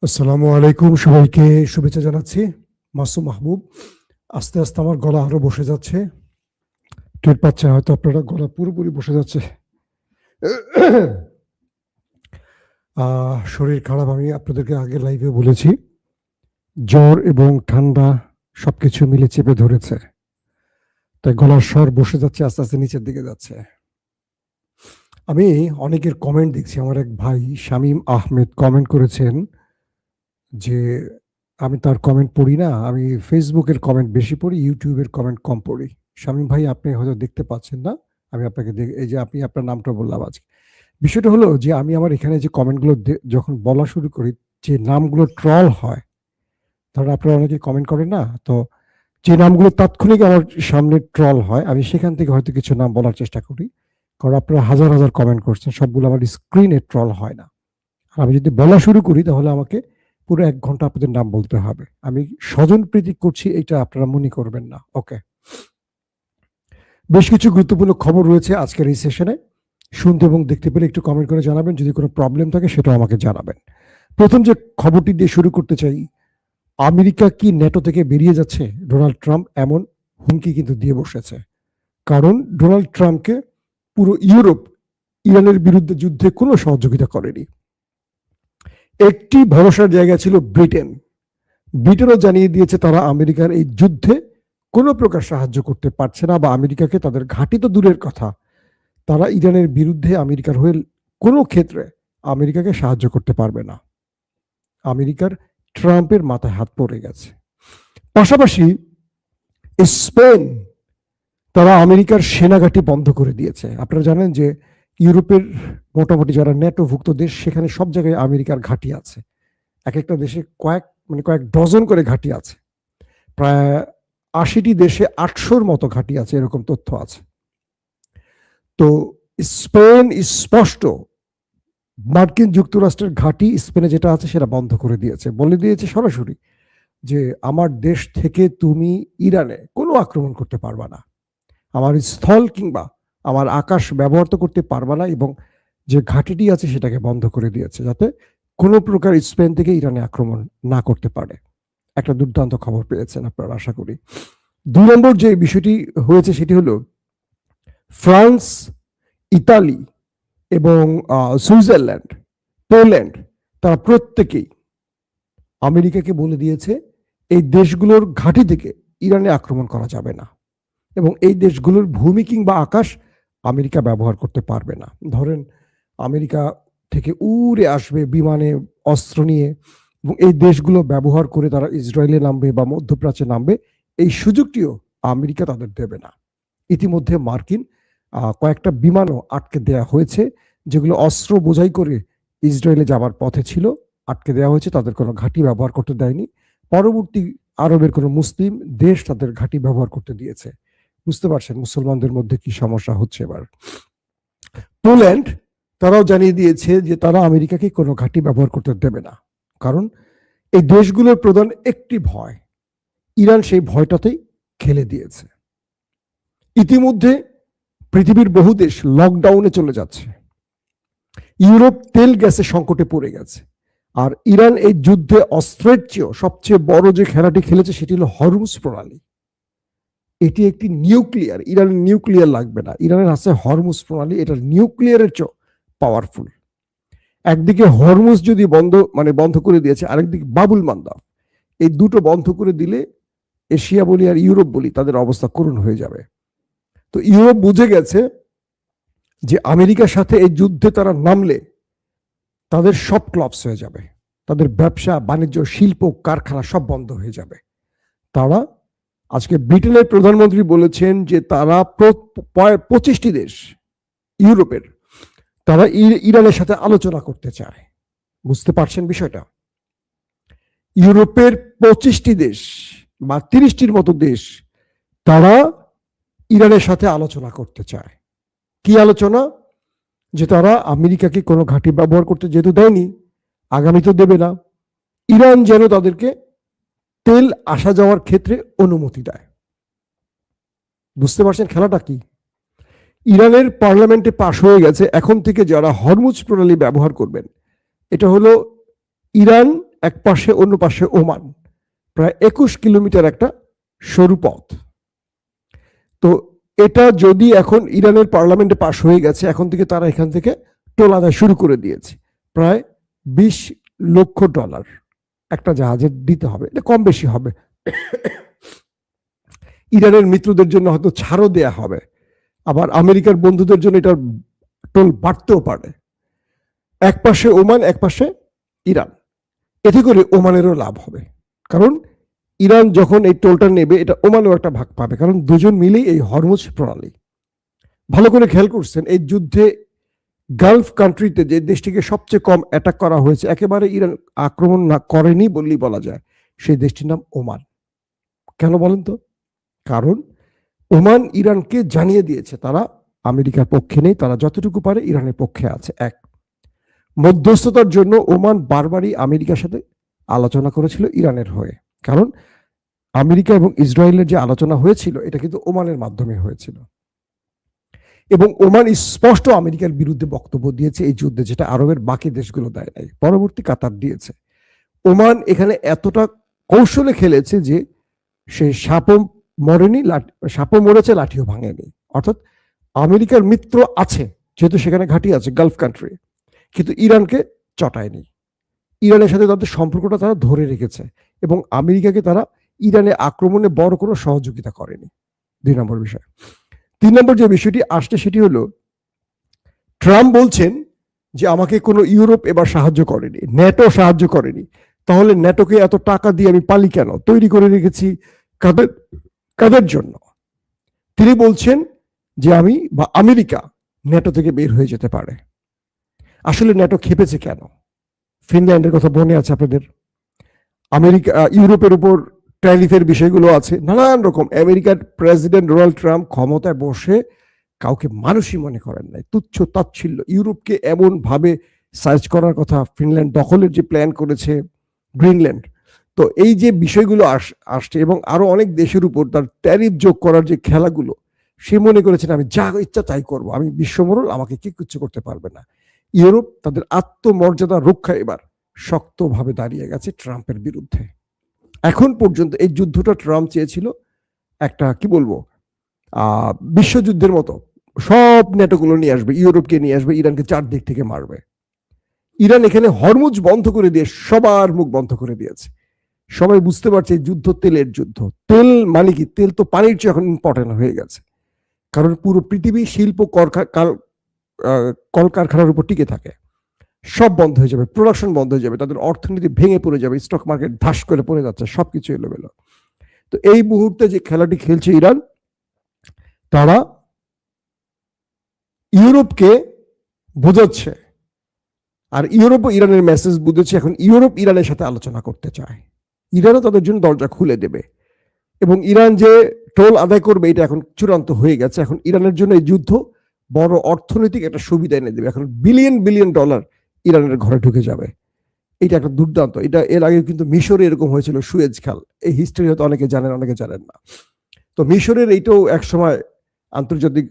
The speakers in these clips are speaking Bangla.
আসসালামু আলাইকুম, সবাইকে শুভেচ্ছা জানাচ্ছি। মাসুম মাহবুব। আস্তে আস্তে আমার গলা আরো বসে যাচ্ছে, টের পাচ্ছেন হয়তো আপনারা, গলা পুরোপুরি বসে যাচ্ছে। শরীর খারাপ, আমি আপনাদেরকে আগে লাইভে বলেছি, জ্বর এবং ঠান্ডা সবকিছু মিলে চেপে ধরেছে, তাই গলার স্বর বসে যাচ্ছে, আস্তে আস্তে নিচের দিকে যাচ্ছে। আমি অনেকের কমেন্ট দেখছি। আমার এক ভাই শামীম আহমেদ কমেন্ট করেছেন যে আমি তার কমেন্ট পড়ি না, আমি ফেসবুকের কমেন্ট বেশি পড়ি, ইউটিউবের কমেন্ট কম পড়ি। শামীম ভাই, আপনি হয়তো দেখতে পাচ্ছেন না, আমি আপনাকে এই যে আপনি আপনার নামটা বললাম আজকে। বিষয়টা হলো যে আমি আমার এখানে যে কমেন্টগুলো যখন বলা শুরু করি, যে নামগুলো ট্রল হয়, ধরো আপনারা অনেকে কমেন্ট করেন না, তো যে নামগুলো তাৎক্ষণিক আমার সামনে ট্রল হয়, আমি সেখান থেকে হয়তো কিছু নাম বলার চেষ্টা করি, কারণ আপনারা হাজার হাজার কমেন্ট করছেন, সবগুলো আমার স্ক্রিনে ট্রল হয় না। আর আমি যদি বলা শুরু করি তাহলে আমাকে পুরো 1 ঘন্টা আপনাদের নাম বলতে হবে। আমি স্বজন প্রীতি করছি, এটা আপনারা মনে করবেন না। ওকে, বেশ কিছু গুরুত্বপূর্ণ খবর রয়েছে আজকের এই সেশনে। শুনতে এবং দেখতে পেলে একটু কমেন্ট করে জানাবেন, যদি কোনো প্রবলেম থাকে সেটাও আমাকে জানাবেন। প্রথম যে খবরটি দিয়ে শুরু করতে চাই, আমেরিকা কি ন্যাটো থেকে বেরিয়ে যাচ্ছে? ডোনাল্ড ট্রাম্প এমন হুমকি কিন্তু দিয়ে বসেছে, কারণ ডোনাল্ড ট্রাম্পকে পুরো ইউরোপ ইরানের বিরুদ্ধে যুদ্ধে কোনো সহযোগিতা করেনি। একটি ভরসার জায়গা ছিল ব্রিটেন। ব্রিটেনও জানিয়ে দিয়েছে তারা আমেরিকার এই যুদ্ধে কোনো প্রকার সাহায্য করতে পারছে না, বা আমেরিকাকে তাদের ঘাঁটি তো দূরের কথা, তারা ইরানের বিরুদ্ধে আমেরিকার হয়ে কোনো ক্ষেত্রে আমেরিকাকে সাহায্য করতে পারবে না। আমেরিকার ট্রাম্পের মাথায় হাত পড়ে গেছে। পাশাপাশি স্পেন, তারা আমেরিকার সেনাঘাঁটি বন্ধ করে দিয়েছে। আপনারা জানেন যে ইউরোপের মোটামুটি যারা ন্যাটোভুক্ত দেশ, সেখানে সব জায়গায় আমেরিকার ঘাঁটি আছে। এক একটা দেশে কয়েক ডজন করে ঘাঁটি আছে। প্রায় 80টি দেশে 800-র মতো ঘাঁটি আছে, এরকম তথ্য আছে। তো স্পেন স্পষ্ট মার্কিন যুক্তরাষ্ট্রের ঘাঁটি স্পেনে যেটা আছে সেটা বন্ধ করে দিয়েছে, বলে দিয়েছে সরাসরি যে আমার দেশ থেকে তুমি ইরানে কোনো আক্রমণ করতে পারবা না, আমার স্থল কিংবা আমার আকাশ ব্যবহার তো করতে পারবা না, এবং যে ঘাঁটিটি আছে সেটাকে বন্ধ করে দিয়েছে, যাতে কোনো প্রকার স্পেন থেকে ইরানে আক্রমণ না করতে পারে। একটা দুর্দান্ত খবর পেয়েছেন আপনারা, আশা করি। 2 নম্বর যে বিষয়টি হয়েছে সেটি হলো ফ্রান্স, ইতালি এবং সুইজারল্যান্ড, পোল্যান্ড, তারা প্রত্যেকেই আমেরিকাকে বলে দিয়েছে এই দেশগুলোর ঘাঁটি থেকে ইরানে আক্রমণ করা যাবে না, এবং এই দেশগুলোর ভূমি কিংবা আকাশ আমেরিকা ব্যবহার করতে পারবে না। ধরেন আমেরিকা থেকে উড়ে আসবে বিমানে অস্ত্র নিয়ে, এবং এই দেশগুলো ব্যবহার করে তারা ইসরায়েলে নামবে বা মধ্যপ্রাচ্যে নামবে, এই সুযোগটিও আমেরিকা তাদের দেবে না। ইতিমধ্যে মার্কিন কয়েকটা বিমানও আটকে দেয়া হয়েছে, যেগুলো অস্ত্র বোঝাই করে ইসরায়েলে যাবার পথে ছিল, আটকে দেওয়া হয়েছে, তাদের কোনো ঘাঁটি ব্যবহার করতে দেয়নি। পরবর্তী আরবের কোনো মুসলিম দেশ তাদের ঘাঁটি ব্যবহার করতে দিয়েছে। বুঝতে পারছেন মুসলমানদের মধ্যে কি সমস্যা হচ্ছে এবার। পোল্যান্ড, তারাও জানিয়ে দিয়েছে যে তারা আমেরিকাকে কোনো ঘাঁটি ব্যবহার করতে দেবে না, কারণ এই দেশগুলোর প্রধান একটি ভয়, ইরান সেই ভয়টাতেই খেলে দিয়েছে। ইতিমধ্যে পৃথিবীর বহু দেশ লকডাউনে চলে যাচ্ছে, ইউরোপ তেল গ্যাসের সংকটে পড়ে গেছে, আর ইরান এই যুদ্ধে অস্ত্রের চেয়েও সবচেয়ে বড় যে খেলাটি খেলেছে সেটি হলো হরমুজ প্রণালী। এটি একটি নিউক্লিয়ার, ইরানের নিউক্লিয়ার লাগবে না, ইরানের আছে হরমুজ প্রণালী, এটা নিউক্লিয়ারের চেয়েও পাওয়ারফুল। একদিকে হরমুজ যদি বন্ধ করে দিয়েছে, আরেকদিকে বাবুল মান্দাব, এই দুটো বন্ধ করে দিলে এশিয়া বলি আর ইউরোপ বলি তাদের অবস্থা করুণ হয়ে যাবে। তো ইউরোপ বুঝে গেছে যে আমেরিকার সাথে এই যুদ্ধে তারা নামলে তাদের সব ক্লাবস হয়ে যাবে, তাদের ব্যবসা বাণিজ্য শিল্প কারখানা সব বন্ধ হয়ে যাবে। তারা আজকে ব্রিটেনের প্রধানমন্ত্রী বলেছেন যে তারা 25টি দেশ ইউরোপের, তারা ইরানের সাথে আলোচনা করতে চায়। বুঝতে পারছেন বিষয়টা? ইউরোপের 25টি দেশ বা 30টির মতো দেশ, তারা ইরানের সাথে আলোচনা করতে চায়। কি আলোচনা? যে তারা আমেরিকাকে কোনো ঘাঁটি ব্যবহার করতে যেহেতু দেয়নি, আগামীতেও দেবে না, ইরান যেন তাদেরকে তেল আসা যাওয়ার ক্ষেত্রে অনুমতি দেয়। বুঝতে পারছেন খেলাটা কি? ইরানের পার্লামেন্টে পাশ হয়ে গেছে, এখন থেকে যারা হরমুজ প্রণালী ব্যবহার করবেন, এটা হলো ইরান এক পাশে অন্য পাশে ওমান, প্রায় 21 কিলোমিটার একটা সরু পথ। তো এটা যদি এখন ইরানের পার্লামেন্টে পাশ হয়ে গেছে, এখন থেকে তারা এখান থেকে টোল আদায় শুরু করে দিয়েছে। প্রায় $20 লক্ষ একটা জাহাজের দিতে হবে, এটা কম বেশি হবে। ইরানের মিত্রদের জন্য হয়তো ছাড়ও দেয়া হবে, আবার আমেরিকার বন্ধুদের জন্য এটার টোল বাড়তেও পারে। এক পাশে ওমান, এক পাশে ইরান, এতে করে ওমানেরও লাভ হবে, কারণ ইরান যখন এই টোলটা নেবে এটা ওমানও একটা ভাগ পাবে, কারণ দুজন মিলেই এই হরমুজ প্রণালী। ভালো করে খেয়াল করছেন, এই যুদ্ধে গালফ কান্ট্রিতে যে দেশটিকে সবচেয়ে কম অ্যাটাক করা হয়েছে, একেবারে ইরান আক্রমণ না করেনি বললেই বলা যায়, সেই দেশটির নাম ওমান। কেন বলেন তো? কারণ ওমান ইরানকে জানিয়ে দিয়েছে তারা আমেরিকার পক্ষে নেই, তারা যতটুকু পারে ইরানের পক্ষে আছে। এক, মধ্যস্থতার জন্য ওমান বারবারই আমেরিকার সাথে আলোচনা করেছিল ইরানের হয়ে, কারণ আমেরিকা এবং ইসরায়েলের যে আলোচনা হয়েছিল এটা কিন্তু ওমানের মাধ্যমে হয়েছিল, এবং ওমান স্পষ্ট আমেরিকার বিরুদ্ধে বক্তব্য দিয়েছে এই যুদ্ধে, যেটা আরবের বাকি দেশগুলো দেয় নাই। পরবর্তী কাতার দিয়েছে। ওমান এখানে এতটা কৌশলে খেলেছে যে সে সাপও মরেনি, সাপও মরেছে, লাঠিও ভাঙেনি। অর্থাৎ আমেরিকার মিত্র আছে, যেহেতু সেখানে ঘাঁটি আছে গালফ কান্ট্রি, কিন্তু ইরানকে চটায়নি। ইরানের সাথে তাদের সম্পর্কটা তারা ধরে রেখেছে, এবং আমেরিকাকে তারা ইরানে আক্রমণে বড় কোনো সহযোগিতা করেনি। 2 নম্বর বিষয়। 3 নম্বর যে বিষয়টি আসছে সেটি হলো, ট্রাম্প বলছেন যে আমাকে কোনো ইউরোপ এবার সাহায্য করেনি, ন্যাটো সাহায্য করেনি, তাহলে ন্যাটোকে এত টাকা দিয়ে আমি পালি কেন? তৈরি করে রেখেছি কাদের জন্য? তিনি বলছেন যে আমি বা আমেরিকা ন্যাটো থেকে বের হয়ে যেতে পারে। আসলে ন্যাটো খেপেছে কেন? ফিনল্যান্ডের কথা মনে আছে আপনাদের? আমেরিকা ইউরোপের উপর ট্যারিফের বিষয়গুলো আছে, নানান রকম। আমেরিকার প্রেসিডেন্ট ডোনাল্ড ট্রাম্প ক্ষমতায় বসে কাউকে মানুষই মনে করেন নাই, তুচ্ছ তাচ্ছিল্য। ইউরোপকে এমন ভাবে সার্চ করার কথা, ফিনল্যান্ড দখলের যে প্ল্যান করেছে, গ্রিনল্যান্ড। তো এই যে বিষয়গুলো আসছে, এবং আরো অনেক দেশের উপর তার ট্যারিফ যোগ করার যে খেলাগুলো, সে মনে করেছেন আমি যা ইচ্ছা তাই করবো, আমি বিশ্বমোড়ল, আমাকে কি কিছু করতে পারবে না। ইউরোপ তাদের আত্মমর্যাদা রক্ষা এবার শক্তভাবে দাঁড়িয়ে গেছে ট্রাম্পের বিরুদ্ধে। এখন পর্যন্ত এই যুদ্ধটা ট্রাম্প চেয়েছিল একটা কি বলবো বিশ্বযুদ্ধের মতো, সব ন্যাটোগুলো নিয়ে আসবে, ইউরোপকে নিয়ে আসবে, ইরানকে চারদিক থেকে মারবে। ইরান এখানে হরমুজ বন্ধ করে দিয়ে সবার মুখ বন্ধ করে দিয়েছে। সবাই বুঝতে পারছে এই যুদ্ধ তেলের যুদ্ধ। তেল মানে কি? তেল তো পানির চেয়ে এখন ইম্পর্টেন্ট হয়ে গেছে, কারণ পুরো পৃথিবী শিল্প কলকারখানার উপর টিকে থাকে। সব বন্ধ হয়ে যাবে, প্রোডাকশন বন্ধ হয়ে যাবে, তাদের অর্থনীতি ভেঙে পড়ে যাবে, স্টক মার্কেট ধাস করে পড়ে যাচ্ছে, সবকিছু এলোমেলো। তো এই মুহূর্তে যে খেলাটি খেলছে ইরান, তারা ইউরোপকে বোঝাচ্ছে, আর ইউরোপও ইরানের মেসেজ বুঝেছে। এখন ইউরোপ ইরানের সাথে আলোচনা করতে চায়, ইরানও তাদের জন্য দরজা খুলে দেবে, এবং ইরান যে টোল আদায় করবে এটা এখন চূড়ান্ত হয়ে গেছে। এখন ইরানের জন্য এই যুদ্ধ বড় অর্থনৈতিক একটা সুবিধা এনে দেবে। এখন বিলিয়ন বিলিয়ন ডলার ইরানের ঘরে ঢুকে যাবে। এটা একটা দুর্দান্ত। এটা এর আগে কিন্তু মিশরে এরকম হয়েছিল, সুয়েজ খাল। এই হিস্ট্রি হয়তো অনেকে জানেন, অনেকে জানেন না। তো মিশরের এইটাও একসময় আন্তর্জাতিক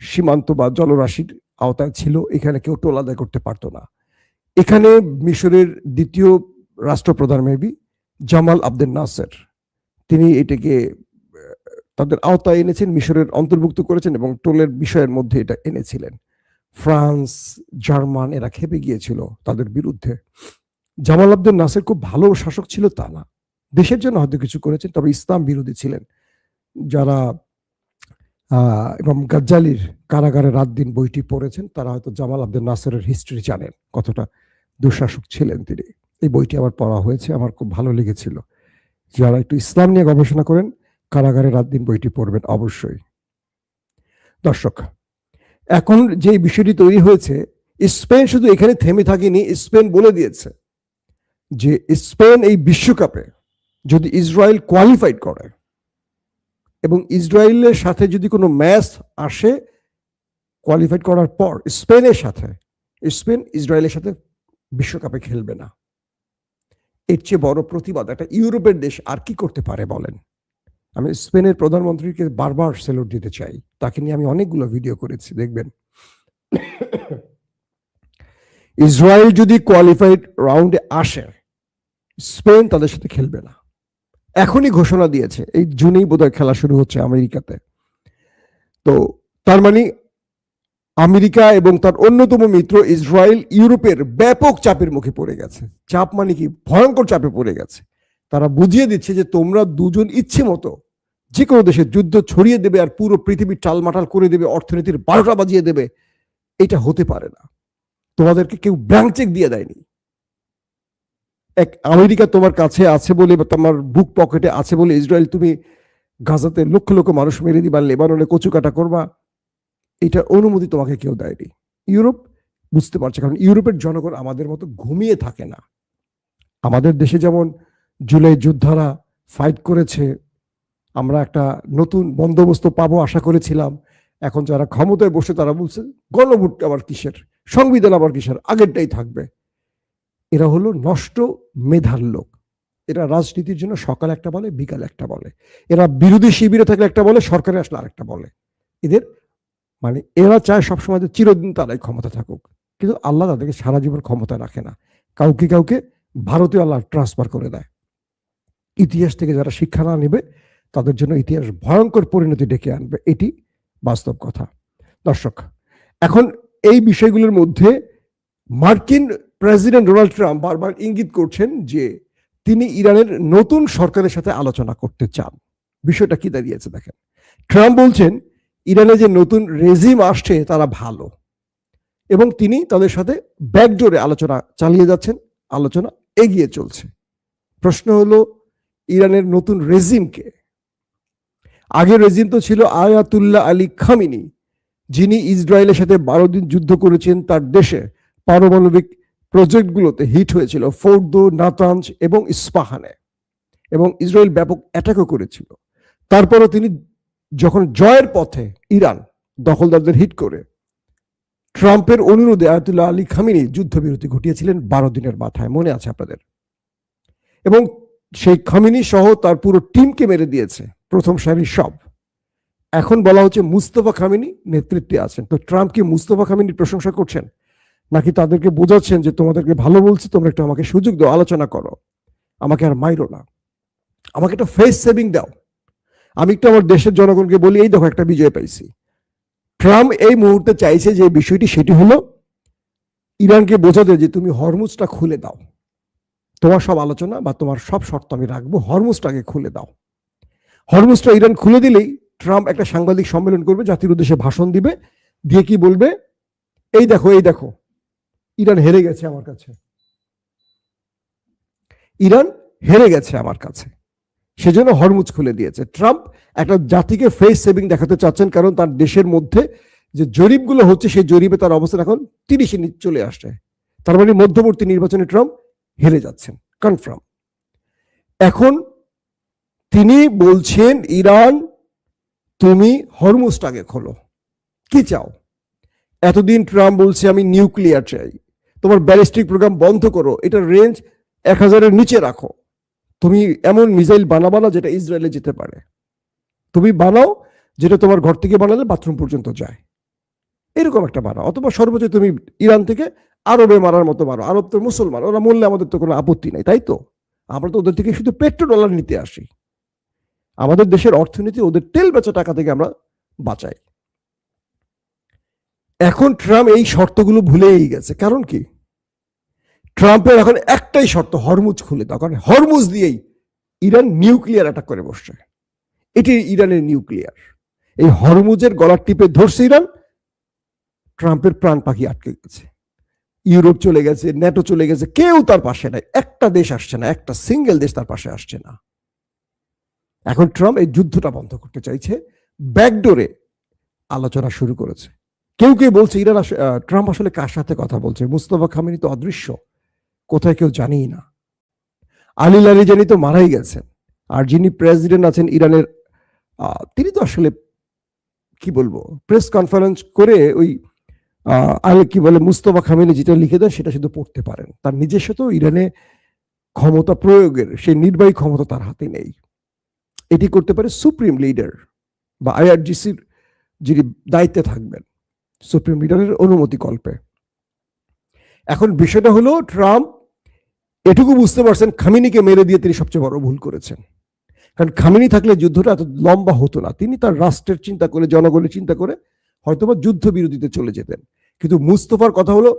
সীমান্ত বা জলরাশির আওতায় ছিল, এখানে কেউ টোল আদায় করতে পারতো না। এখানে মিশরের দ্বিতীয় রাষ্ট্রপ্রধান মেবি জামাল আবদেল নাসের, তিনি এটাকে তাদের আওতায় এনেছেন, মিশরের অন্তর্ভুক্ত করেছেন, এবং টোলের বিষয়ের মধ্যে এটা এনেছিলেন। ফ্রান্স, জার্মান এরা খেপে গিয়েছিল তাদের বিরুদ্ধে। জামাল আবদেল নাসের খুব ভালো শাসক ছিল তা না, দেশের জন্য হয়তো কিছু করেছেন, তবে ইসলাম বিরোধী ছিলেন। যারা ইমাম গাজ্জালির কারাগারে রাত দিন বইটি পড়েছেন তারা হয়তো জামাল আবদেল নাসেরের হিস্ট্রি জানেন, কতটা দুঃশাসক ছিলেন তিনি। এই বইটি আমার পড়া হয়েছে, আমার খুব ভালো লেগেছিল। যারা একটু ইসলাম নিয়ে গবেষণা করেন, কারাগারে রাত দিন বইটি পড়বেন অবশ্যই। দর্শক, এখন যে বিষয়টি তৈরি হয়েছে, স্পেন শুধু এখানে থেমে থাকেনি। স্পেন বলে দিয়েছে যে স্পেন এই বিশ্বকাপে যদি ইসরায়েল কোয়ালিফাইড করে এবং ইসরায়েলের সাথে যদি কোনো ম্যাচ আসে, কোয়ালিফাইড করার পর স্পেনের সাথে, স্পেন ইসরায়েলের সাথে বিশ্বকাপে খেলবে না। এর চেয়ে বড় প্রতিবাদ একটা ইউরোপের দেশ আর কি করতে পারে বলেন? আমি স্পেনের প্রধানমন্ত্রীকে বারবার স্যালুট দিতে চাই, তাকে নিয়ে আমি অনেকগুলো ভিডিও করেছি, দেখবেন। ইসরায়েল যদি কোয়ালিফাইড রাউন্ডে আসে, স্পেন তাদের সাথে খেলবে না, এখনই ঘোষণা দিয়েছে। এই জুনেই বোধহয় খেলা শুরু হচ্ছে আমেরিকাতে। তো তার মানে আমেরিকা এবং তার অন্যতম মিত্র ইসরায়েল ইউরোপের ব্যাপক চাপের মুখে পড়ে গেছে। চাপ মানে কি, ভয়ঙ্কর চাপে পড়ে গেছে। তারা বুঝিয়ে দিচ্ছে যে তোমরা দুজন ইচ্ছে মতো যে কোনো দেশে যুদ্ধ ছড়িয়ে দেবে আর পুরো পৃথিবী টালমাটাল করে দেবে, অর্থনীতির 12টা বাজিয়ে দেবে। এটা হতে পারে না। তোমাদেরকে কেউ ব্ল্যাঙ্ক চেক দিয়ে দেয়নি। এক আমেরিকা তোমার কাছে আছে বলে বা তোমার বুক পকেটে আছে বলে ইসরায়েল তুমি গাজাতে লক্ষ লক্ষ মানুষ মেরে দিবা, লেবাননে কচু কাটা করবা, এটার অনুমতি তোমাকে কেউ দেয়নি। ইউরোপ বুঝতে পারছে, কারণ ইউরোপের জনগণ আমাদের মতো ঘুমিয়ে থাকে না। আমাদের দেশে যেমন জুলাই যোদ্ধারা ফাইট করেছে, আমরা একটা নতুন বন্দোবস্ত পাবো আশা করেছিলাম। এখন যারা ক্ষমতায় বসে তারা বলছে গণভোট আবার কিসের, সংবিধান আবার কিসের, আগেরটাই থাকবে। এরা হলো নষ্ট মেধার লোক। এরা রাজনীতির জন্য সকালে একটা বলে, বিকালে একটা বলে। এরা বিরোধী শিবিরে থাকলে একটা বলে, সরকারে আসলে আরেকটা বলে। এদের মানে এরা চায় সবসময় যে চিরদিন তারাই ক্ষমতা থাকুক, কিন্তু আল্লাহ তাদেরকে সারা জীবন ক্ষমতা রাখে না। কাউকে কাউকে ভারতীয় আল্লাহ ট্রান্সফার করে দেয়। ইতিহাস থেকে যারা শিক্ষা না নেবে তাদের জন্য ইতিহাস ভয়ঙ্কর পরিণতি ডেকে আনবে, এটি বাস্তব কথা। দর্শক, এখন এই বিষয়গুলোর মধ্যে মার্কিন প্রেসিডেন্ট ডোনাল্ড ট্রাম্প বারবার ইঙ্গিত করছেন যে তিনি ইরানের নতুন সরকারের সাথে আলোচনা করতে চান। বিষয়টা কি দাঁড়িয়েছে দেখেন। ট্রাম্প বলছেন ইরানে যে নতুন রেজিম আসছে তারা ভালো, এবং তিনি তাদের সাথে ব্যাকডোরে আলোচনা চালিয়ে যাচ্ছেন, আলোচনা এগিয়ে চলছে। প্রশ্ন হলো ইরানের নতুন রেজিমকে? আগের রেজিম তো ছিল আয়াতুল্লাহ আলী খামিনি, যিনি ইসরায়েলের সাথে 12 দিন যুদ্ধ করেছেন। তার দেশে পারমাণবিক প্রজেক্টগুলোতে হিট হয়েছিল, ফোর্দো, নাতাঞ্জ এবং ইস্পাহানে, এবং ইসরায়েল ব্যাপক অ্যাটাকও করেছিল। তারপরও তিনি যখন জয়ের পথে ইরান দখলদারদের হিট করে ট্রাম্পের অনুরোধে আয়াতুল্লাহ আলী খামিনি যুদ্ধবিরতি ঘটিয়েছিলেন 12 দিনের মাথায়, মনে আছে আপনাদের। এবং সেই খামিনি সহ তার পুরো টিমকে মেরে দিয়েছে, প্রথম সারির সব। এখন বলা হচ্ছে মুস্তফা খামিনি নেতৃত্বে আছেন। তো ট্রাম্প কি মুস্তফা খামিনির প্রশংসা করছেন, নাকি তাদেরকে বোঝাচ্ছেন যে তোমাদেরকে ভালো বলছি, তোমরা একটু আমাকে সুযোগ দাও, আলোচনা করো, আমাকে আর মাইরো না, আমাকে একটা ফেস সেভিং দাও, আমি একটু আমার দেশের জনগণকে বলি এই দেখো একটা বিজয় পাইছি। ট্রাম্প এই মুহূর্তে চাইছে যে বিষয়টি, সেটি হলো ইরানকে বোঝাতে যে তুমি হরমুজটা খুলে দাও, তোমার সব আলোচনা বা তোমার সব শর্ত আমি রাখবো, হরমুজটাকে খুলে দাও। হরমুজটা ইরান খুলে দিলেই ট্রাম্প একটা সাংবাদিক সম্মেলন করবে, জাতির উদ্দেশ্যে ভাষণ দিবে, দিয়ে কি বলবে, এই দেখো এই দেখো ইরান হেরে গেছে আমার কাছে, ইরান হেরে গেছে আমার কাছে, সেজন্য হরমুজ খুলে দিয়েছে। ট্রাম্প একটা জাতিকে ফেস সেভিং দেখাতে চাচ্ছেন, কারণ তার দেশের মধ্যে যে জরিপগুলো হচ্ছে সেই জরিপে তার অবস্থান এখন 30-এ চলে আসছে। তার মানে মধ্যবর্তী নির্বাচনে ট্রাম্প হেরে যাচ্ছেন কনফার্ম। এখন তিনি বলছেন ইরান তুমি হরমুজটাকে খোলো, কি চাও? এতদিন ট্রাম্প বলছে আমি নিউক্লিয়ার চাই, তোমার ব্যালিস্টিক প্রোগ্রাম বন্ধ করো, এটার রেঞ্জ 1000-এর নিচে রাখো, তুমি এমন মিসাইল বানাবা না যেটা ইসরায়েলে যেতে পারে, তুমি বানাও যেটা তোমার ঘর থেকে বানালে বাথরুম পর্যন্ত যায়, এরকম একটা বানাও, অথবা সর্বোচ্চ তুমি ইরান থেকে আরবে মারার মতো মারো, আরব তো মুসলমান, ওরা মরলে আমাদের তো কোনো আপত্তি নাই, তাই তো? আমরা তো ওদের থেকে শুধু পেট্রো ডলার নিতে আসি, আমাদের দেশের অর্থনীতি ওদের তেল বেচা টাকা থেকে আমরা বাঁচাই। এখন ট্রাম্প এই শর্তগুলো ভুলেই গেছে। কারণ কি? ট্রাম্পের এখন একটাই শর্ত, হরমুজ খুলে দাও, কারণ হরমুজ দিয়েই ইরান নিউক্লিয়ার অ্যাটাক করে বসছে। এটি ইরানের নিউক্লিয়ার। এই হরমুজের গলার টিপে ধরছে ইরান, ট্রাম্পের প্রাণ পাখি আটকে গেছে। ইউরোপ চলে গেছে, ন্যাটো চলে গেছে, কেউ তার পাশে নাই, একটা দেশ আসছে না, একটা সিঙ্গেল দেশ তার পাশে আসছে না। এখন ট্রাম্প এই যুদ্ধটা বন্ধ করতে চাইছে, ব্যাকডোরে আলোচনা শুরু করেছে। কেউ কেউ বলছে ইরান ট্রাম্প আসলে কার সাথে কথা বলছে, মুস্তফা খামিনি তো অদৃশ্য, কোথায় কেউ জানিই না, আলী লারিজানি তো মারাই গেছেন, আর যিনি প্রেসিডেন্ট আছেন ইরানের তিনি তো আসলে কি বলবো, প্রেস কনফারেন্স করে ওই কি বলে মুস্তফা খামিনি যেটা লিখে দেন সেটা শুধু পড়তে পারেন, তার নিজস্ব তো ইরানে ক্ষমতা প্রয়োগের সেই নির্বাহী ক্ষমতা তার হাতে নেই। এটি করতে পারে সুপ্রিম লিডার বা আইআরজিসির যিনি দায়িত্বে থাকবেন, সুপ্রিম লিডারের অনুমতি কল্পে। এখন বিষয়টা হলো ট্রাম্প এটুকু বুঝতে পারছেন খামেনিকে মেরে দিয়ে তিনি সবচেয়ে বড় ভুল করেছেন। কারণ খামেনি থাকলে যুদ্ধটা এত লম্বা হতো না। তিনি তার রাষ্ট্রের চিন্তা করে, জনগণের চিন্তা করে হয়তোবা যুদ্ধ বিরতিতে চলে যেতেন। কিন্তু মুস্তফার কথা হলো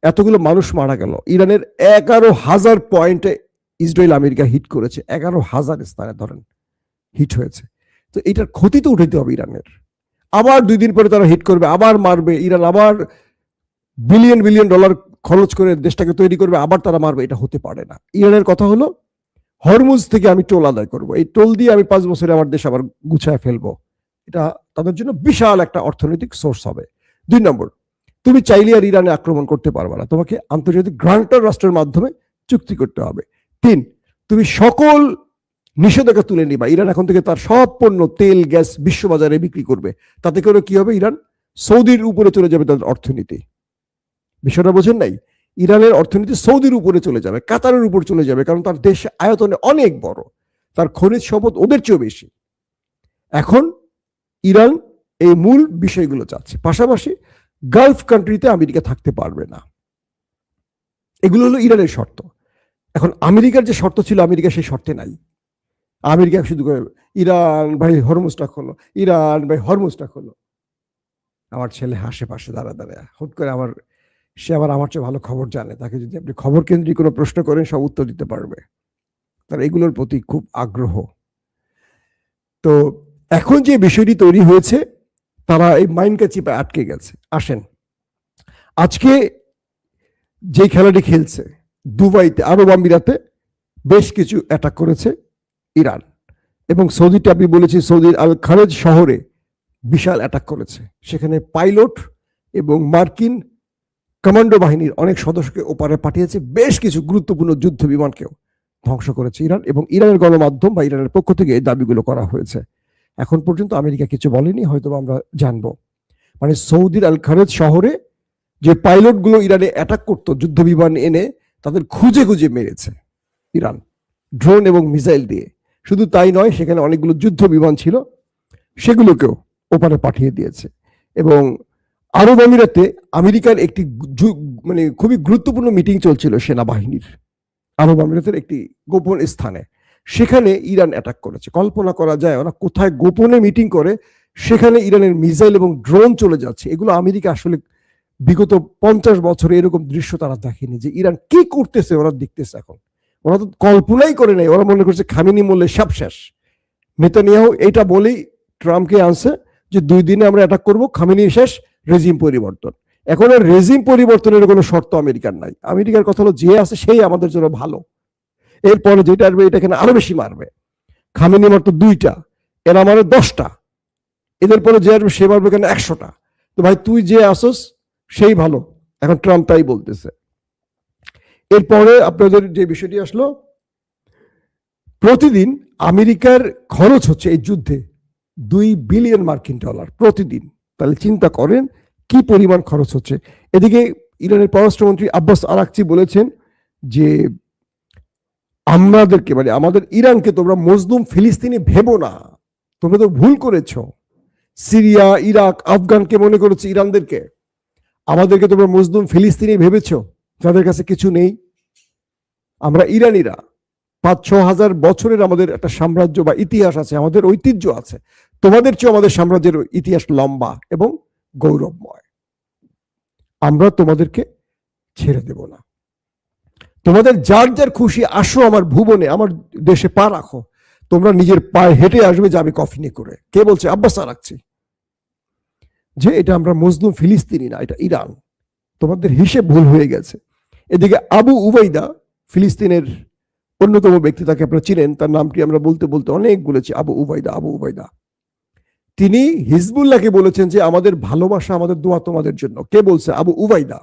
এতগুলো মানুষ মারা গেল। ইরানের 11,000 পয়েন্টে ইসরায়েল আমেরিকা হিট করেছে, 11,000 স্থানে ধরেন হিট হয়েছে। তো এটার ক্ষতি তো উঠাইতে হবে ইরানের। আবার 2 দিন পরে তারা হিট করবে, আবার মারবে, ইরান আবার বিলিয়ন বিলিয়ন ডলার খরচ করে দেশটাকে তৈরি করবে, আবার তারা মারবে। এটা হতে পারে না। ইরানের কথা হলো হরমুজ থেকে আমি টোল আদায় করব, এই টোল দিয়ে আমি 5 বছরে আমার দেশ আবার গুছায় ফেলবো। এটা তাদের জন্য বিশাল একটা অর্থনৈতিক সোর্স হবে। 2 নম্বর, তুমি চাইলে আর ইরানে আক্রমণ করতে পারবে না, তোমাকে আন্তর্জাতিক গ্রান্টার রাষ্ট্রের মাধ্যমে চুক্তি করতে হবে। 3, তুমি সকল নিষেধাজ্ঞা তুলে নিবা। ইরান এখন থেকে তার সব পণ্য, তেল, গ্যাস বিশ্ববাজারে বিক্রি করবে। তাতে করে কি হবে? ইরান সৌদির উপরে চলে যাবে তাদের অর্থনীতি। বিষয়টা বোঝেন নাই? ইরানের অর্থনীতি সৌদির উপরে চলে যাবে, কাতারের উপর চলে যাবে, কারণ তার দেশ আয়তনে অনেক বড়, তার খনিজ সম্পদ ওদের চেয়েও বেশি। এখন ইরান এই মূল বিষয়গুলো চাচ্ছে। পাশাপাশি গালফ কান্ট্রিতে আমেরিকা থাকতে পারবে না। এগুলো হলো ইরানের শর্ত। এখন আমেরিকার যে শর্ত ছিল, আমেরিকা সেই শর্তে নাই। আমেরিকা শুধু ইরান ভাই হরমুজটা খোলো, ইরান ভাই হরমুজটা খোলো। আমার ছেলে হাসে পাশে দাঁড়া দাঁড়া, হুট করে সে আবার আমার চেয়ে ভালো খবর জানে। তাকে যদি আপনি খবর কেন্দ্রিক কোনো প্রশ্ন করেন, সব উত্তর দিতে পারবে। তার এগুলোর প্রতি খুব আগ্রহ। তো এখন যে বিষয়টি তৈরি হয়েছে, তারা এই মাইনকা চিপে আটকে গেছে। আসেন, আজকে যে খেলাটি খেলছে দুবাইতে, আরব আমিরাতে বেশ কিছু অ্যাটাক করেছে ইরান, এবং সৌদিতে আমি বলেছি সৌদির আল খারেজ শহরে বিশাল অ্যাটাক করেছে। সেখানে পাইলট এবং মার্কিন কমান্ডো বাহিনীর অনেক সদস্যকে ওপারে পাঠিয়েছে। বেশ কিছু গুরুত্বপূর্ণ যুদ্ধ বিমানকেও ধ্বংস করেছে ইরান, এবং ইরানের গণমাধ্যম বা ইরানের পক্ষ থেকে এই দাবিগুলো করা হয়েছে। এখন পর্যন্ত আমেরিকা কিছু বলেনি, হয়তো আমরা জানবো। মানে সৌদির আল খারেজ শহরে যে পাইলটগুলো ইরানে অ্যাটাক করতো যুদ্ধ বিমান এনে, তাদের খুঁজে খুঁজে মেরেছে ইরান ড্রোন এবং মিসাইল দিয়ে। শুধু তাই নয়, সেখানে অনেকগুলো যুদ্ধ বিমান ছিল, সেগুলোকেও ওপারে পাঠিয়ে দিয়েছে। এবং আরব আমিরাতে আমেরিকার একটি মানে খুবই গুরুত্বপূর্ণ মিটিং চলছিল সেনাবাহিনীর, আরব আমিরাতের একটি গোপন স্থানে। সেখানে ইরান অ্যাটাক করেছে। কল্পনা করা যায় ওরা কোথায় গোপনে মিটিং করে, সেখানে ইরানের মিসাইল এবং ড্রোন চলে যাচ্ছে। এগুলো আমেরিকা আসলে বিগত 50 বছরে এরকম দৃশ্য তারা দেখেনি, যে ইরান কি করতেছে ওরা দেখতেছে। এখন ওরা তো কল্পনাই করে নাই। ওরা মনে করছে খামেনি মূল্যে সব শেষ। নেতানিয়াহু এটা বলেই ট্রাম্পকে আনছে যে 2 দিনে আমরা অ্যাটাক করবো, খামেনি শেষ, রেজিম পরিবর্তন। এখন আর রেজিম পরিবর্তনের কোনো শর্ত আমেরিকার নাই। আমেরিকার কথা হলো যে আছে সেই আমাদের জন্য ভালো, এরপরে যেটা আসবে এটা এখানে আরো বেশি মারবে। খামেনি মারতো 2টা, এরা মারে 10টা, এদের পরে যে আসবে সে মারবে কেন 100টা। তো ভাই তুই যে আসস সেই ভালো, এখন ট্রাম্প তাই বলতেছে। এরপরে আপনাদের যে বিষয়টি আসলো, প্রতিদিন আমেরিকার খরচ হচ্ছে এই যুদ্ধে $2 বিলিয়ন মার্কিন ডলার প্রতিদিন। তাহলে চিন্তা করেন কি পরিমাণ খরচ হচ্ছে। এদিকে ইরানের পররাষ্ট্রমন্ত্রী আব্বাস আরাকচি বলেছেন যে আমাদেরকে, মানে আমাদের ইরানকে তোমরা মজলুম ফিলিস্তিনি ভেবো না, তোমরা তো ভুল করেছ। সিরিয়া, ইরাক, আফগানকে মনে করেছে ইরানদেরকে, আমাদেরকে তোমরা মজলুম ফিলিস্তিনি ভেবেছ, যাদের কাছে কিছু নেই। আমরা ইরানিরা 5-6 হাজার বছরের আমাদের একটা সাম্রাজ্য বা ইতিহাস আছে, আমাদের ঐতিহ্য আছে। তোমাদের চেয়ে আমাদের সাম্রাজ্যের ইতিহাস লম্বা এবং গৌরবময়। আমরা তোমাদেরকে ছেড়ে দেব না। তোমাদের যার যার খুশি আসো আমার ভুবনে, আমার দেশে পা রাখো, তোমরা নিজের পায়ে হেঁটে আসবে, যাবে কফিনে করে। কে বলছে? Abbas Araghchi. যে এটা আমরা মজলুম ফিলিস্তিনি না, এটা ইরান, তোমাদের হিসেব ভুল হয়ে গেছে। এদিকে আবু উবাইদা, ফিলিস্তিনের অন্যতম ব্যক্তি, তাকে আপনারা চিনেন, তার নামটি আমরা বলতে বলতে অনেক বলেছি, আবু উবাইদা। তিনি হিজবুল্লাহকে বলেছেন যে আমাদের ভালোবাসা, আমাদের দোয়া তোমাদের জন্য। কে বলছে? আবু উবাইদা।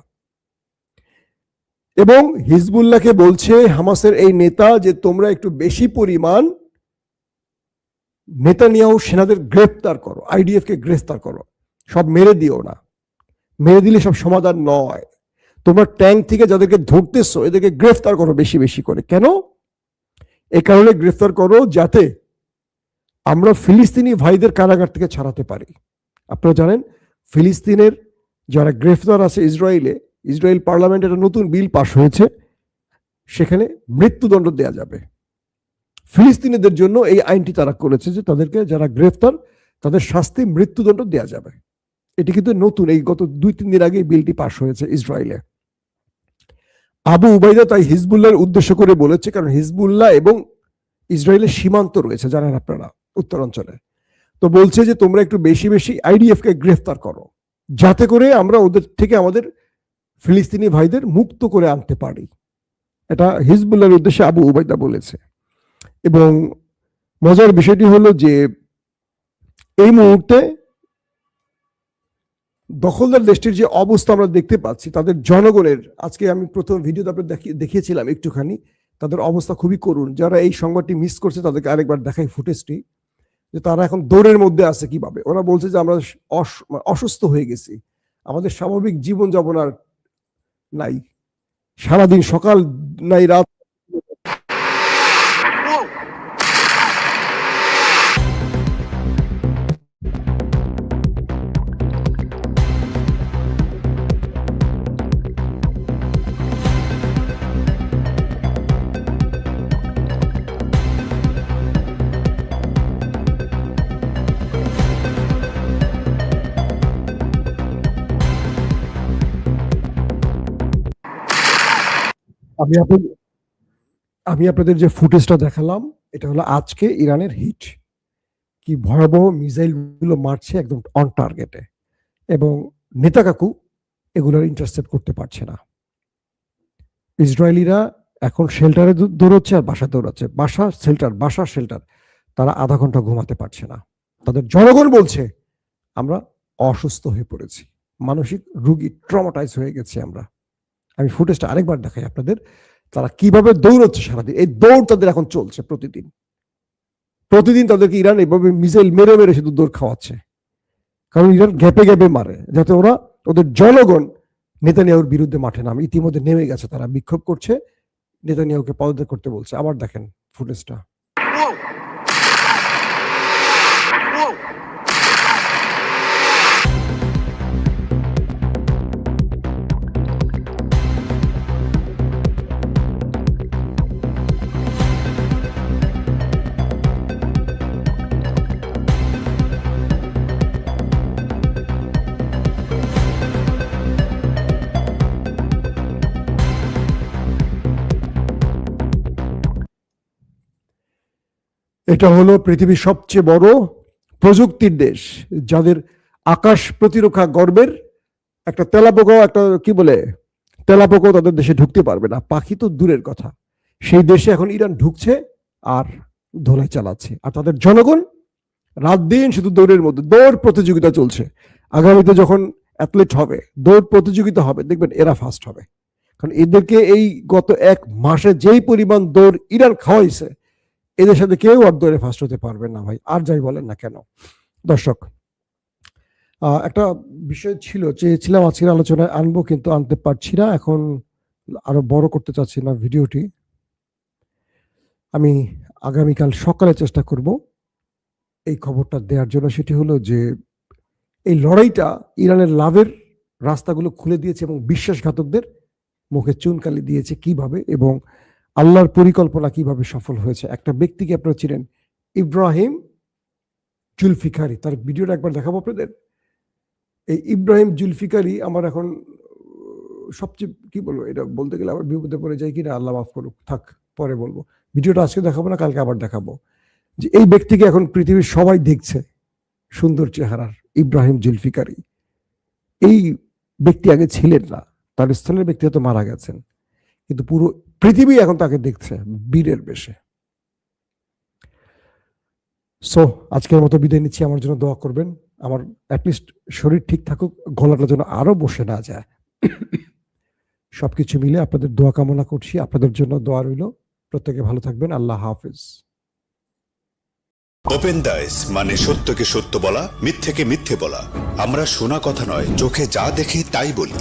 এবং হিজবুল্লাহকে বলছে হামাসের এই নেতা যে তোমরা একটু বেশি পরিমাণ নেতানিয়াহু সেনাদের গ্রেফতার করো, আইডিএফ কে গ্রেফতার করো, সব মেরে দিও না, মেরে দিলে সব সমাধান নয়। তোমরা ট্যাঙ্ক থেকে যাদেরকে ধরতেছো এদেরকে গ্রেফতার করো বেশি বেশি করে। কেন? এই কারণে গ্রেফতার করো যাতে আমরা ফিলিস্তিনি ভাইদের কারাগার থেকে ছাড়াতে পারি। আপনারা জানেন ফিলিস্তিনের যারা গ্রেফতার আছে ইসরায়েল পার্লামেন্টে একটা নতুন বিল পাশ হয়েছে, সেখানে মৃত্যুদণ্ড দেয়া যাবে। ফিলিস্তিনিদের জন্য এই আইনটি তারা করেছে যে তাদেরকে যারা গ্রেফতার তাদের শাস্তি মৃত্যুদণ্ড দেয়া যাবে। এটি কিন্তু নতুন, এই গত 2-3 দিন আগে বিলটি পাশ হয়েছে ইসরায়েলে। আবু উবাইদা তাই হিজবুল্লাহর উদ্দেশ্য করে বলেছে, কারণ হিজবুল্লাহ এবং ইসরায়েলের সীমান্ত রয়েছে জানেন আপনারা উত্তরাঞ্চলে। তো বলছে যে তোমরা একটু বেশি বেশি আইডিএফ কে গ্রেফতার করো, যাতে করে আমরা ওদের থেকে আমাদের ফিলিস্তিনি ভাইদের মুক্ত করে আনতে পারি। এটা হিজবুল্লাহর উদ্দেশ্যে আবু উবাইদা বলেছে। এবং মজার বিষয়টি হলো যে এই মুহূর্তে দখলদার দেশটির যে অবস্থা আমরা দেখতে পাচ্ছি, তাদের জনগণের, আজকে আমি প্রথম ভিডিওতে আপনাদের দেখিয়েছিলাম একটুখানি, তাদের অবস্থা খুবই করুণ। যারা এই সংবাদটি মিস করছে তাদেরকে আরেকবার দেখাই ফুটেজটি, যে তারা এখন দৌড়ের মধ্যে আছে কিভাবে। ওরা বলছে যে আমরা অসুস্থ হয়ে গেছি, আমাদের স্বাভাবিক জীবনযাপন আর নাই, সারাদিন সকাল নাই রাত। আমি আপনাদের যে ফুটেজটা দেখালাম, এটা হলো আজকে ইরানের হিট, কি ভয়াবহ মিসাইল গুলো মারছে একদম অন টার্গেটে, এবং নেতা কাকু এগুলোর ইন্টারসেপ্ট করতে পারছে না। ইসরায়েলিরা এখন শেল্টারে দৌড়চ্ছে আর বাসা দৌড়াচ্ছে, বাসা শেল্টার। তারা আধা ঘন্টা ঘুমাতে পারছে না। তাদের জনগণ বলছে আমরা অসুস্থ হয়ে পড়েছি, মানসিক রোগী, ট্রমাটাইজ হয়ে গেছি আমরা। আমি ফুটেজটা আরেকবার দেখাই আপনাদের, তারা কিভাবে দৌড়চ্ছে সারাদিন। এই দৌড় তাদের এখন চলছে প্রতিদিন তাদেরকে ইরান এইভাবে মিসাইল মেরে মেরে শুধু দৌড় খাওয়াচ্ছে, কারণ ইরান গ্যাপে গ্যাপে মারে, যাতে ওদের জনগণ নেতানিয়াহুর বিরুদ্ধে মাঠে নামে। ইতিমধ্যে নেমে গেছে, তারা বিক্ষোভ করছে, নেতানিয়াহুকে পদত্যাগ করতে বলছে। আবার দেখেন ফুটেজটা। এটা হলো পৃথিবীর সবচেয়ে বড় প্রযুক্তির দেশ, যাদের আকাশ প্রতিরক্ষা গর্বের একটা তেলাপোকাও তাদের দেশে ঢুকতে পারবে না, পাখি তো দূরের কথা। সেই দেশে এখন ইরান ঢুকছে আর ধোলাই চালাচ্ছে, আর তাদের জনগণ রাত দিন শুধু দৌড়ের মধ্যে। দৌড় প্রতিযোগিতা চলছে, আগামীতে যখন অ্যাথলেট হবে, দৌড় প্রতিযোগিতা হবে, দেখবেন এরা ফার্স্ট হবে। কারণ এদেরকে এই গত 1 মাসে যেই পরিমাণ দৌড় ইরান খাওয়াইছে, এদের সাথে কেউ আর দৌড়ে ফার্স্ট হতে পারবে না ভাই, আর যাই বলেন না কেন। দর্শক, একটা বিষয় চেয়েছিলাম আজকের আলোচনায় আনবো, কিন্তু আনতে পারছি না, এখন আরো বড় করতে চাচ্ছি না ভিডিওটি। আমি আগামীকাল সকালে চেষ্টা করব এই খবরটা দেওয়ার জন্য। সেটি হলো যে এই লড়াইটা ইরানের লাভের রাস্তাগুলো খুলে দিয়েছে এবং বিশ্বাসঘাতকদের মুখে চুনকালি দিয়েছে কিভাবে, এবং আল্লাহর পরিকল্পনা কিভাবে সফল হয়েছে। একটা ব্যক্তিকে আপনারা চিনেন, ইব্রাহিম জুলফিকারি, তার ভিডিওটা একবার দেখাবো আপনাদের। এই ইব্রাহিম জুলফিকারি আমার এখন সবচেয়ে কি বলবো, এটা বলতে গেলে আবার বিপদে পড়ে যায় কিনা, আল্লাহ মাফ করুক, থাক পরে বলবো। ভিডিওটা আজকে দেখাবো না, কালকে আবার দেখাবো। যে এই ব্যক্তিকে এখন পৃথিবীর সবাই দেখছে, সুন্দর চেহারার ইব্রাহিম জুলফিকারি। এই ব্যক্তি আগে ছিলেন না, তার স্থানের ব্যক্তি হয়তো মারা গেছেন, কিন্তু পুরো পৃথিবী এখন তাকে দেখছে বীরের বেশে। সো আজকের মতো বিদায় নিচ্ছি, আমার জন্য দোয়া করবেন, আমার অ্যাটলিস্ট শরীর ঠিক থাকুক, গলাটা যেন আরো বসে না যায়। সবকিছু মিলে আপনাদের দোয়া কামনা করছি, আপনাদের জন্য দোয়া রইল। প্রত্যেকে ভালো থাকবেন, আল্লাহ হাফেজ। ওপেন দাইস মানে সত্যকে সত্য বলা, মিথ্যেকে মিথ্যে বলা। আমরা শোনা কথা নয়, চোখে যা দেখি তাই বলি।